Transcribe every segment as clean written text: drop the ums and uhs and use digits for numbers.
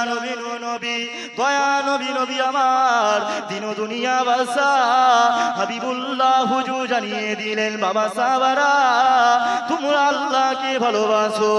নবী নবী দয়া নবী নবী আমার দিন দুনিয়া বাসা হাবিবুল্লাহ হুজুর জানিয়ে দিলেন বাবা সাহাবারা তোমরা আল্লাহকে ভালোবাসো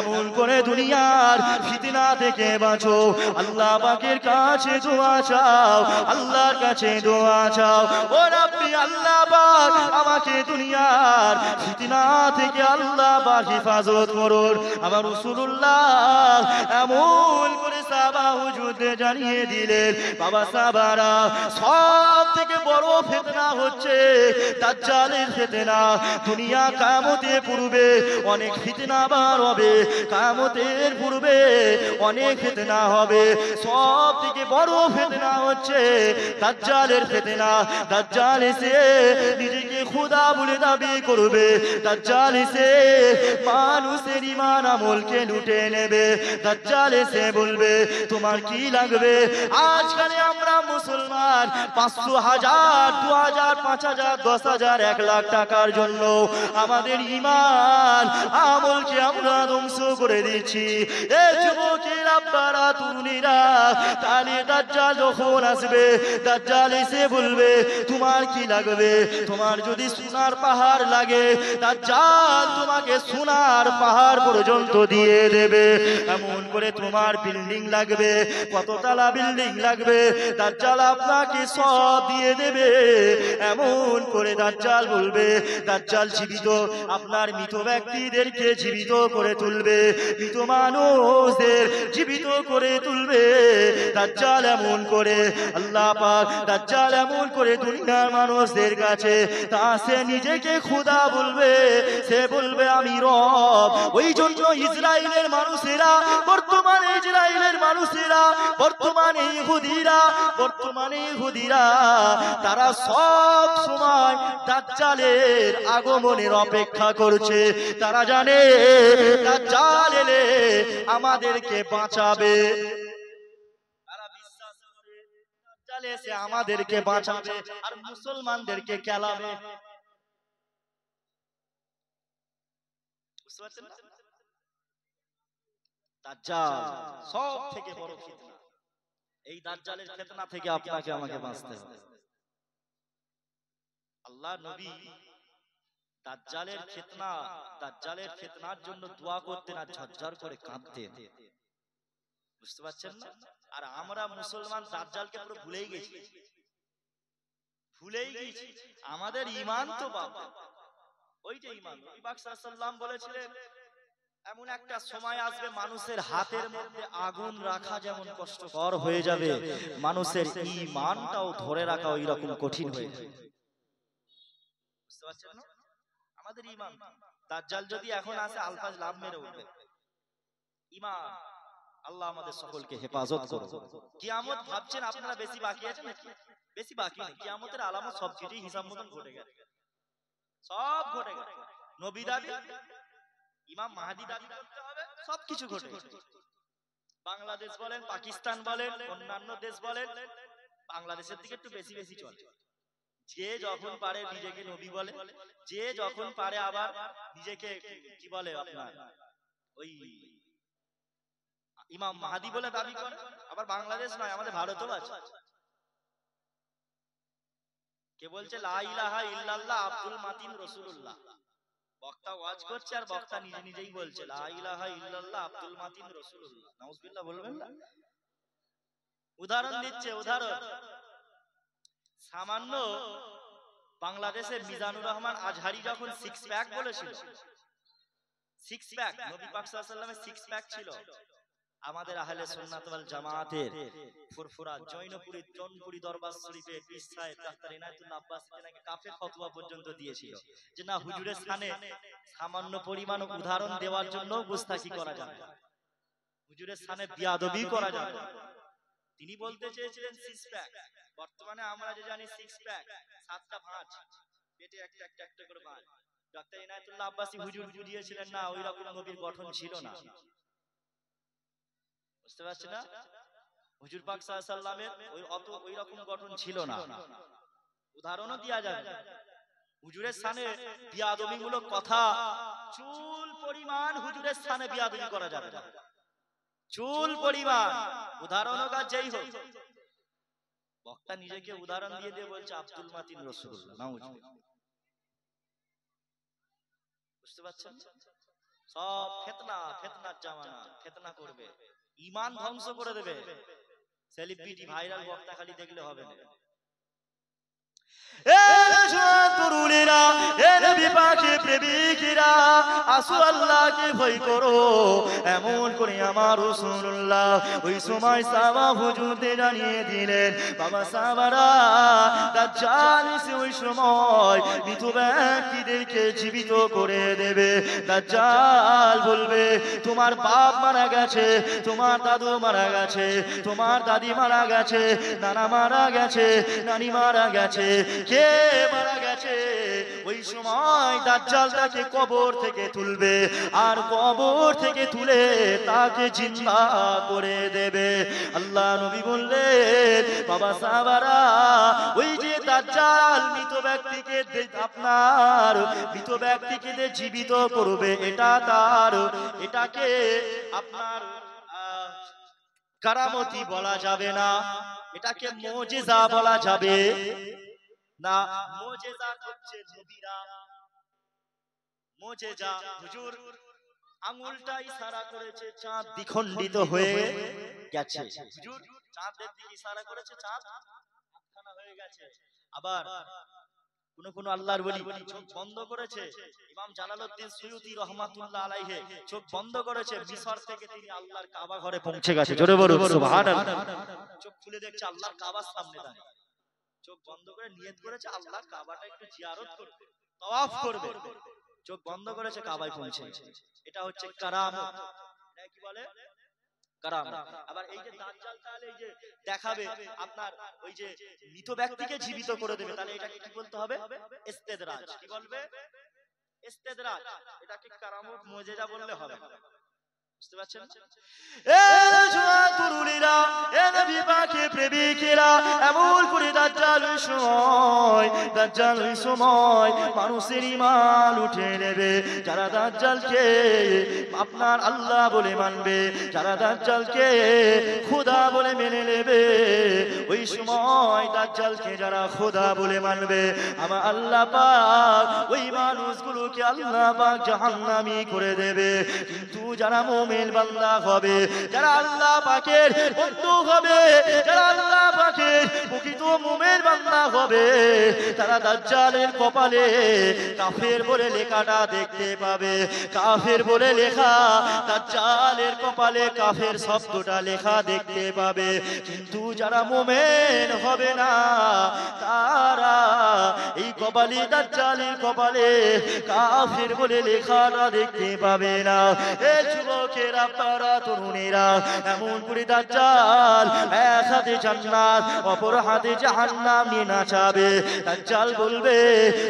এমন করে দুনিয়ার ফিতনা থেকে বাঁচো আল্লাহ পাকের কাছে দোয়া চাও আল্লাহর কাছে দোয়া চাও ও রাব্বি আল্লাহ পাক আমাকে দুনিয়ার ফিতনা থেকে আল্লাহ পাক হেফাজত করুন আমার রাসূলুল্লাহ এমন করে সাহাবা হুজুরদের জানিয়ে দিলেন বাবা সাহাবারা সব থেকে বড় ফিতনা হচ্ছে দাজ্জালের ফিতনা দুনিয়া কিয়ামতের পূর্বে অনেক ফিতনা বার হবে কিয়ামতের পূর্বে অনেক ফিতনা হবে সব থেকে বড় ফিতনা হচ্ছে দাজ্জালের ফিতনা দাজ্জাল এসে নিজেকে খোদা বলে দাবি করবে দাজ্জাল এসে মানুষের ঈমান আমলকে লুটে নেবে দাজ্জাল এসে বলবে তোমার কি লাগবে আজকালে আমরা মুসলমান 500 1000 2000 5000 10000 1 লাখ টাকার জন্য আমাদের ঈমান আমলকে আমরা ধ্বংস করে দিচ্ছি এই যুবকেরা আব্বারা তরুণীরা তাহলে দাজ্জাল যখন আসবে দাজ্জাল এসে বলবে তোমার কি লাগবে তোমার যদি সোনার পাহাড় লাগে দাজ্জাল তোমাকে সোনার পাহাড় পর্যন্ত দিয়ে দেবে এমন করে তোমার বিল্ডিং লাগবে কততলা বিল্ডিং লাগবে দাজ্জাল আপনাকে সব দিয়ে দেবে এমন করে দাজ্জাল বলবে দাজ্জাল জীবিত আপনার মৃত ব্যক্তিদেরকে জীবিত করে তুলবে মৃত মানুষদের জীবিত করে তুলবে দাজ্জাল এমন করে আল্লাহ পাক দাজ্জাল এমন করে দুনিয়ার মানুষদের কাছে তা সে নিজেকে খোদা বলবে সে বলবে আমি রব ওই জন্য ইসরায়েলের মানুষেরা বর্তমানে ইসরায়েলের মানুষেরা বর্তমানে ইহুদিরা তারা সব সময় দাজ্জালের আগমনের অপেক্ষা করছে তারা জানে দাজ্জাল এলে আমাদেরকে বাঁচাবে তারা বিশ্বাস করে দাজ্জাল এসে আমাদেরকে বাঁচাবে আর মুসলমানদেরকে কেলাবে বুঝতে পারছেন না দাজ্জাল সব থেকে বড় ফিতনা এই দাজ্জালের ফিতনা থেকে আপনাকে আমাকে বাঁচতে হবে আল্লাহ নবী দাজ্জালের ফিতনার জন্য দোয়া করতেন আর ঝরঝর করে কাঁদতেন বুঝতে পারছেন না আর আমরা মুসলমান দাজ্জালকে পুরো ভুলেই গেছি আমাদের ঈমান তো বাবা ওইটা ঈমান নবী পাক সাল্লাল্লাহু আলাইহি ওয়াসাল্লাম বলেছিলেন এমন একটা সময় আসবে মানুষের হাতের মধ্যে আগুন রাখা যেমন কষ্টকর হয়ে যাবে মানুষের ঈমানটাও ধরে রাখা ওই রকম কঠিন হয়ে যাবে বুঝতে পারছেন না আমাদের ঈমান দাজ্জাল যদি এখন আসে আলফাজ লাভ মেরে উঠবে ঈমান আল্লাহ আমাদের সকলকে হেফাজত করুন কিয়ামত ভাবছেন আপনারা বেশি বাকি আছে নাকি বেশি বাকি নেই কিয়ামতের আলামত সব কিছুই হিসাব মতন ঘটে গেছে সব ঘটে গেছে নবী দাবি ইমাম মাহদি দাবি করতে হবে সবকিছু ঘটে গেছে বাংলাদেশ বলেন পাকিস্তান বলেন অন্যান্য দেশ বলেন বাংলাদেশের দিকে একটু বেশি বেশি চলে যে যখন পারে নিজেকে নবী বলে যে যখন পারে আবার নিজেকে কি বলে আপনার ওই ইমাম মাহদি বলে দাবি করে আবার বাংলাদেশ নয় আমাদের ভারতও আছে কে বলছে লা ইলাহা ইল্লাল্লাহ আব্দুল মাতিন রাসূলুল্লাহ বক্তা ওয়াজ করছে আর বক্তা নিজে নিজেই বলছে লা ইলাহা ইল্লাল্লাহ আব্দুল মাতিন রাসূলুল্লাহ নাউজুবিল্লাহ বলবেন না উদাহরণ দিচ্ছে উদাহরণ সামান্য বাংলাদেশের মিজানুর রহমান আজহারি যখন 6 প্যাক বলেছিল 6 প্যাক নবী পাক সাল্লাল্লাহু আলাইহি ওয়াসাল্লামের 6 প্যাক ছিল আমাদের আহলে সুন্নাত ওয়াল জামাতের ফুরফুরা জৈনপুরী জনপুরি দরবার শরীফে পীর সাহেব ডাক্তার ইনায়েতুল্লাহ আব্বাসী নাকি কাফের ফতোয়া পর্যন্ত দিয়েছিল যে না হুজুরের স্থানে সামান্য পরিমাণ উদাহরণ দেওয়ার জন্য গুস্তাখি করা যাবে হুজুরের স্থানে বিয়াদবি করা যাবে তিনি বলতে চেয়েছিলেন 6 প্যাক বর্তমানে আমরা যে জানি 6 প্যাক 7টা ভাঁজ পেটে একটা করে ভাঁজ ডাক্তার ইনায়েতুল্লাহ আব্বাসী হুজুর বুঝিয়েছিলেন না ওই রকম নবীর গঠন ছিল না বুঝতে পারছেন না হুজুর পাক সাল্লাল্লাহু আলাইহি ওয়াসাল্লামের ওই রকম গঠন ছিল না উদাহরণও দেয়া যাবে হুজুরের স্থানে বিয়াদবিমূলক কথা চুল পরিমাণ হুজুরের স্থানে বিয়াদবি করা যাবে না চুল পরিমাণ, উদাহরণ হোক আর যেই হোক, বক্তা নিজেকে উদাহরণ দিয়ে দিয়ে বলছে আব্দুল মাতিন রাসূলুল্লাহ, নাউজুবিল্লাহ। বুঝতে পারছেন? সব ফিতনা, ফিতনার জামানা, ফিতনা করবে, ঈমান ধ্বংস করে দেবে। সেলিব্রিটি ভাইরাল বক্তা খালি দেখলে হবে না। এমন করে আমার রাসূলুল্লাহ ওই সময় সাহাবা হুজুরদের জানিয়ে দিলেন, বাবা সাহাবারা, দাজ্জাল এসে ওই সময় মৃত ব্যক্তিদেরকে জীবিত করে দেবে। দাজ্জাল বলবে, তোমার বাপ মারা গেছে, তোমার দাদু মারা গেছে, তোমার দাদি মারা গেছে, নানা মারা গেছে, নানি মারা গেছে, কে মারা গেছে? ওই সময় দাজ্জাল তাকে কবর থেকে তুলবে, আর কবর থেকে তুলে তাকে জিন্দা করে দেবে। আল্লাহ নবী বললেন, বাবা সাহাবারা, ওই যে দাজ্জাল মৃত ব্যক্তিকে আপনার মৃত ব্যক্তিকে জীবিত করবে, এটাকে আপনার কারামতি বলা যাবে না, এটাকে মুজিজা বলা যাবে না। মুজিজা হচ্ছে নবীরা, মুজিজা হুজুর আঙ্গুলটা ইশারা করেছে, চাঁদ দ্বিখণ্ডিত হয়ে গেছে। হুজুর চাঁদের দিকে ইশারা করেছে, চাঁদ আটখানা হয়ে গেছে। আবার কোন আল্লাহর ওলি চোখ বন্ধ করেছে, ইমাম জালালউদ্দিন সুয়ুতী রাহমাতুল্লাহ আলাইহি চোখ বন্ধ করেছে, মিশর থেকে তিনি আল্লাহর কাবা ঘরে পৌঁছে গেছে। জোরে বলুন সুবহানাল্লাহ। চোখ খুলে দেখছে আল্লাহর কাবার সামনে দাঁড়িয়ে, চোখ বন্ধ করে নিয়ত করেছে আল্লাহর কাবাটা একটু জিয়ারত করবে, তাওয়াফ করবে, চোখ বন্ধ করেছে, কাবায় পৌঁছে গেছে। এটা হচ্ছে কারামত। এটা কি বলে? কারামত। আবার এই যে দাজ্জাল তাহলে এই যে দেখাবে আপনার ওই যে মৃত ব্যক্তিকে জীবিত করে দেবে, তাহলে এটাকে কি বলতে হবে? ইস্তেদরাজ। কি বলবে? ইস্তেদরাজ। এটাকে কারামত মুজিজা বললে হবে। বুঝতে পারছেন? তরুণীরা, নবী পাকের প্রেমিকেরা, এমন করে দাজ্জাল ওই সময় মানুষের ঈমান উঠে নেবে। যারা দাজ্জালকে আপনার আল্লাহ বলে মানবে, যারা দাজ্জালকে খোদা বলে মেনে নেবে, ওই সময় দাজ্জালকে যারা খোদা বলে মানবে, আমার আল্লাহ পাক ওই মানুষগুলোকে আল্লাহ পাক জাহান্নামী করে দেবে। কিন্তু যারা মুমিন বান্দা হবে, যারা আল্লাহ পাকের বন্ধু হবে, যারা আল্লাহ পাকের প্রকৃত মুমিন বান্দা হবে, তারা দাজ্জালের কপালে কাফের বলে লেখাটা দেখতে পাবে। কাফের বলে লেখা, দাজ্জালের কপালে কাফের শব্দটা লেখা দেখতে পাবে। কিন্তু যারা মুমিন হবে না, তারা এই কপালে, দাজ্জালের কপালে কাফের বলে লেখাটা দেখতে পাবে না। এ যুবকেরা, আপনারা তরুণেরা, এমন করে দাজ্জাল এক হাতে জান্নাত অপর হাতে জাহান্নাম নিয়ে নাচাবে। দাজ্জাল বলবে,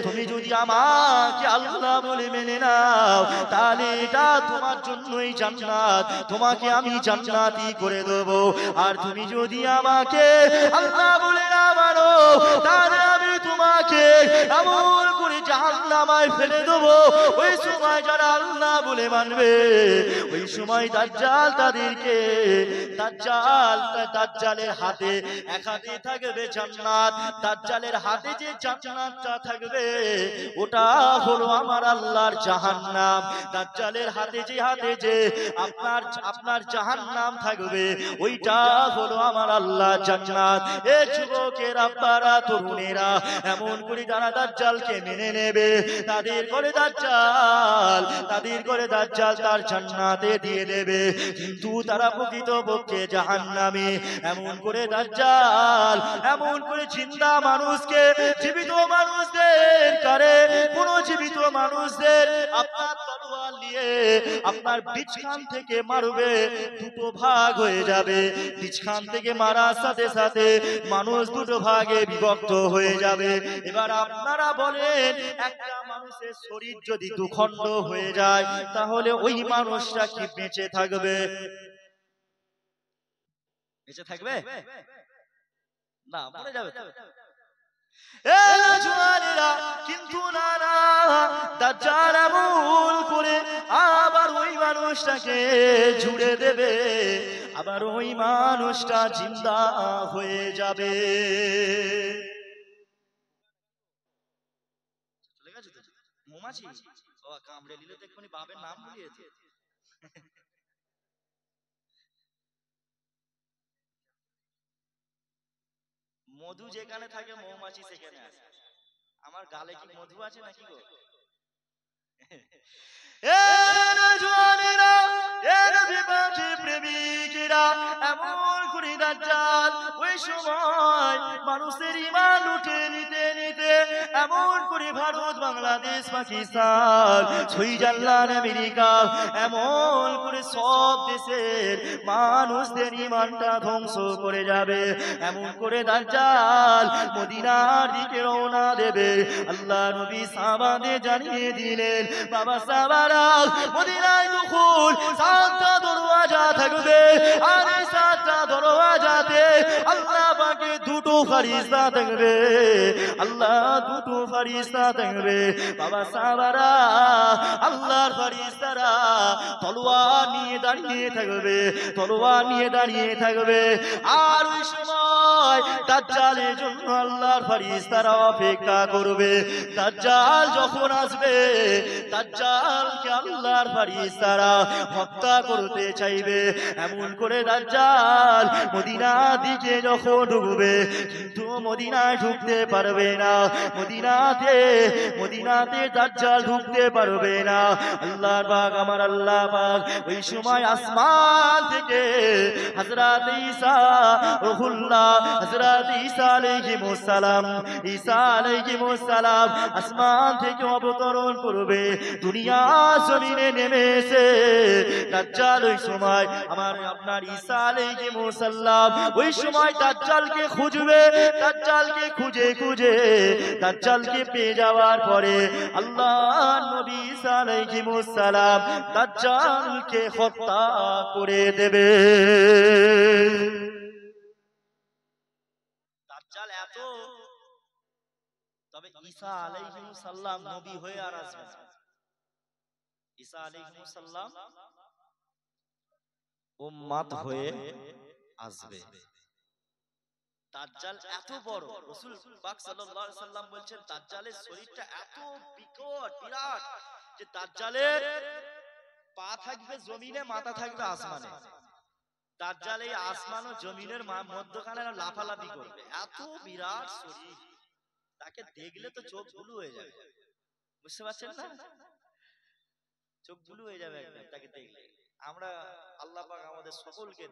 তুমি যদি আমাকে আল্লাহ বলে মেনে নাও, তাহলে এটা তোমার জন্যই জান্নাত, তোমাকে আমি জান্নাতি করে দেব। আর তুমি যদি আমাকে আল্লাহ বলে না মানো, তাহলে আমি তোমাকে এমন করে জাহান্নামায় ফেলে দেব। ওই সময় যারা আল্লাহ বলে মানবে, ওই সময় দাজ্জাল তাদেরকে, দাজ্জালের হাতে এক হাতে থাকবে জান্নাত, দাজ্জালের হাতে যে জান্নাতটা থাকবে ওটা হলো আমার আল্লাহর জাহান্নাম। দাজ্জালের হাতে যে আপনার জাহান্নাম থাকবে, ওইটা হলো আমার আল্লাহর জান্নাত। এ যুবকেরা, আপনারা তরুণেরা, এমন করে যারা দাজ্জালকে মেনে নেবে, তাদের করে দাজ্জাল তার জান্নাতে দিয়ে দেবে। কিন্তু তারা প্রকৃতপক্ষে জাহান্নামী। এমন করে দাজ্জাল এমন করে জিন্দা মানুষকে, জীবিত মানুষদের কারে, কোন জীবিত মানুষদের আপনার তলোয়ার নিয়ে আপনার বীজখান থেকে মারবে, দুটো ভাগ হয়ে যাবে। বীজখান থেকে মারার সাথে সাথে মানুষ দুটো ভাগে বিভক্ত হয়ে যাবে। এবার আপনারা বলেন, একটা মানুষের শরীর যদি দুখণ্ড হয়ে যায়, তাহলে ওই মানুষটা কি বেঁচে থাকবে? বেঁচে থাকবে না, মরে যাবে। কিন্তু না, দাজ্জাল এমন করে আবার ওই মানুষটাকে জুড়ে দেবে, আবার ওই মানুষটা জিন্দা হয়ে যাবে। চলে গেছে তো মৌমাছি, ও কামড়ে নিলে তো এক্ষুনি বাবের নাম ভুলিয়েছে। মধু যেখানে থাকে মৌমাছি সেখানে আছে। আমার গালে কি মধু আছে নাকি গো? এমন করে দাজ্জাল ওই সময় মানুষের ঈমান লুটে নিতে নিতে এমন করে ভারত, বাংলাদেশ, পাকিস্তান, সুইজারল্যান্ড, আমেরিকা এমন করে সব দেশের মানুষদের ঈমানটা ধ্বংস করে যাবে। এমন করে দাজ্জাল মদিনার দিকে রওনা দেবে। আল্লাহ নবী সাহাবাদের জানিয়ে দিলেন, বাবা সাহাবারা মদিনায় দুখুল 7টা দরওয়াজা থাকবে, আর এই 7টা দরওয়াজাতে আল্লাহ পাকে দুটো ফেরেশতা থাকবে। আল্লাহ দুটো ফেরেশতা থাকবে। বাবা সাহাবারা আল্লাহর ফেরেশতারা তলোয়ার নিয়ে দাঁড়িয়ে থাকবে, তলোয়ার নিয়ে দাঁড়িয়ে থাকবে। আর ওই সময় দাজ্জালের জন্য আল্লাহর ফেরেশতারা অপেক্ষা করবে। দাজ্জাল যখন আসবে, দাজ্জালকে আল্লাহর ফেরেশতারা হত্যা করতে চাইবে। এমন করে দাজ্জাল মদিনার দিকে যখন ঢুকবে, কিন্তু মদিনায় ঢুকতে পারবে না। মদিনাতে দাজ্জাল ঢুকতে পারবে না। আল্লাহর পাক, আমার আল্লাহ পাক ওই সময় আসমান থেকে হযরত ঈসা রূহুল্লাহ, হযরত ঈসা আলাইহিস সালাম, ঈসা আলাইহিস সালাম আসমান থেকে অবতরণ করবে, দুনিয়া জমিনে নেমে এসে দাজ্জাল ওই সময় আমার আপনার ঈসা আলাইহিস সালাম ওই সময় দাজ্জালকে খুঁজবে। দাজ্জালকে খুঁজে খুঁজে দাজ্জালকে পেয়ে যাওয়ার পরে আল্লাহর নবী ঈসা আলাইহিস সালাম দাজ্জালকে হত্যা করে দেবে। দাজ্জাল এত, তবে ঈসা আলাইহিস সালাম নবী হয়ে আর আসবে না। ঈসা আলাইহিস সালাম উম্মত হয়ে আসবে। দাজ্জাল এত বড়, রাসূল পাক সাল্লাল্লাহু আলাইহি সাল্লাম বলছেন দাজ্জালের শরীরটা এত বিকট বিরাট যে দাজ্জালের পা থাকবে জমিনে, মাথা থাকবে আসমানে। দাজ্জাল এই আসমান ও জমিনের মধ্যখানে লাফালাফি করবে, এত বিরাট শরীর। তাকে দেখলে তো চোখ বুলু হয়ে যাবে, বুঝতে পারছেন না? চোখ বুলু হয়ে যাবে একদম তাকে দেখলে। আমরা আল্লাহ পাক আমাদের সকলকে